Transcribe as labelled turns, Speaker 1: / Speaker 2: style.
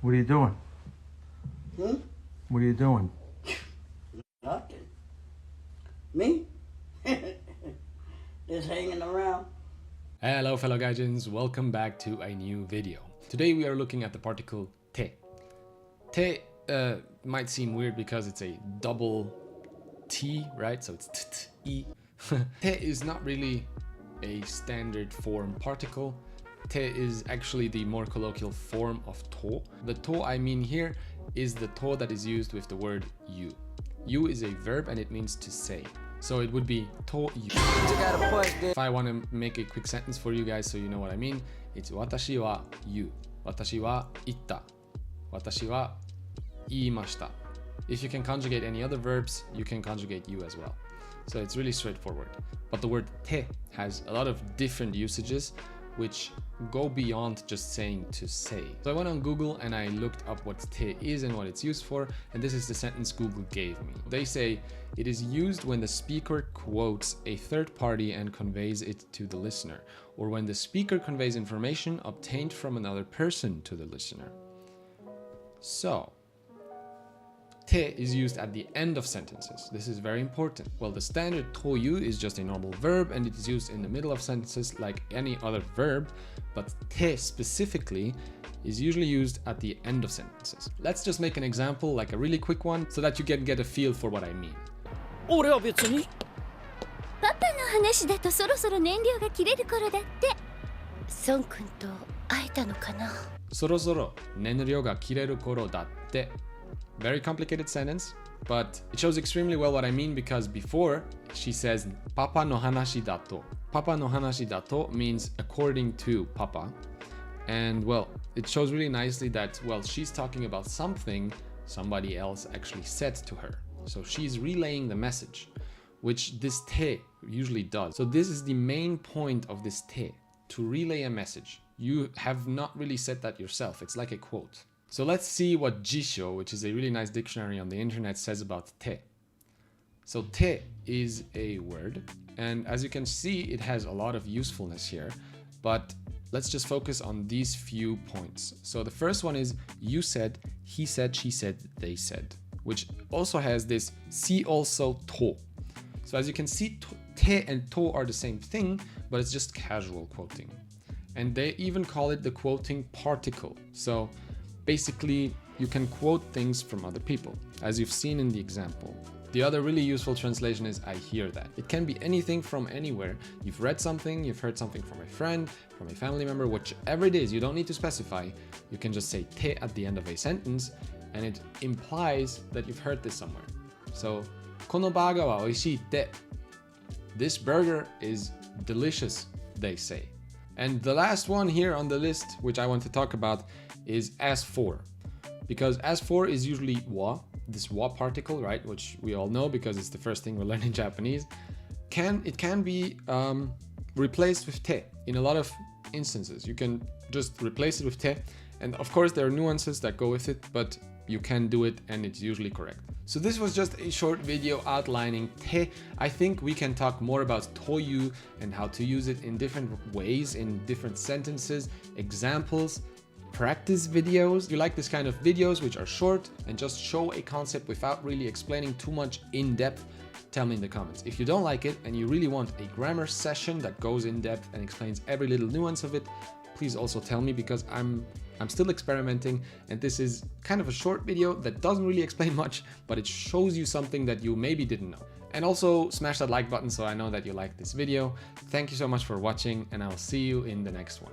Speaker 1: What are you doing?
Speaker 2: Hmm?
Speaker 1: What are you doing?
Speaker 2: Nothing. Me? Just hanging around.
Speaker 3: Hello fellow gaijins, welcome back to a new video. Today we are looking at the particle te. Te might seem weird because it's a double T, right? So it's t-t-e. Te is not really a standard form particle. Te is actually the more colloquial form of to. The to I mean here is the to that is used with the word you. You is a verb and it means to say. So it would be to you. If I want to make a quick sentence for you guys so you know what I mean, it's watashi wa you. Watashi wa itta. Watashi wa iimashita. If you can conjugate any other verbs, you can conjugate you as well. So it's really straightforward. But the word te has a lot of different usages which go beyond just saying to say. So I went on Google and I looked up what te is and what it's used for, and this is the sentence Google gave me. They say it is used when the speaker quotes a third party and conveys it to the listener, or when the speaker conveys information obtained from another person to the listener. So te is used at the end of sentences. This is very important. Well, the standard toyu is just a normal verb and it is used in the middle of sentences like any other verb, but te specifically is usually used at the end of sentences. Let's just make an example, like a really quick one, so that you can get a feel for what I mean.
Speaker 4: 俺は別に
Speaker 5: パパの話だとそろそろ燃料が切れる頃だって。孫君と会えたのかな。
Speaker 3: そろそろ燃料が切れる頃だって。Very complicated sentence, but it shows extremely well what I mean because before she says papa no hanashi dato. Papa no hanashi dato means according to papa. And well, it shows really nicely that, well, she's talking about something somebody else actually said to her. So she's relaying the message, which this te usually does. So this is the main point of this te, to relay a message. You have not really said that yourself. It's like a quote. So let's see what Jisho, which is a really nice dictionary on the internet, says about te. So te is a word, and as you can see, it has a lot of usefulness here, but let's just focus on these few points. So the first one is you said, he said, she said, they said, which also has this see also to. So as you can see, te and to are the same thing, but it's just casual quoting. And they even call it the quoting particle. So basically, you can quote things from other people, as you've seen in the example. The other really useful translation is I hear that. It can be anything from anywhere. You've read something, you've heard something from a friend, from a family member, whichever it is, you don't need to specify. You can just say te at the end of a sentence, and it implies that you've heard this somewhere. So, このバーガーは美味しいって. This burger is delicious, they say. And the last one here on the list, which I want to talk about, is as for. Because as for is usually wa, this wa particle, right? Which we all know because it's the first thing we learn in Japanese. It can be replaced with te in a lot of instances. You can just replace it with te. And of course there are nuances that go with it, but you can do it and it's usually correct. So this was just a short video outlining te. I think we can talk more about toyu and how to use it in different ways, in different sentences, examples, practice videos. If you like this kind of videos which are short and just show a concept without really explaining too much in depth, tell me in the comments. If you don't like it and you really want a grammar session that goes in depth and explains every little nuance of it, please also tell me because I'm still experimenting and this is kind of a short video that doesn't really explain much, but it shows you something that you maybe didn't know. And also smash that like button so I know that you liked this video. Thank you so much for watching and I'll see you in the next one.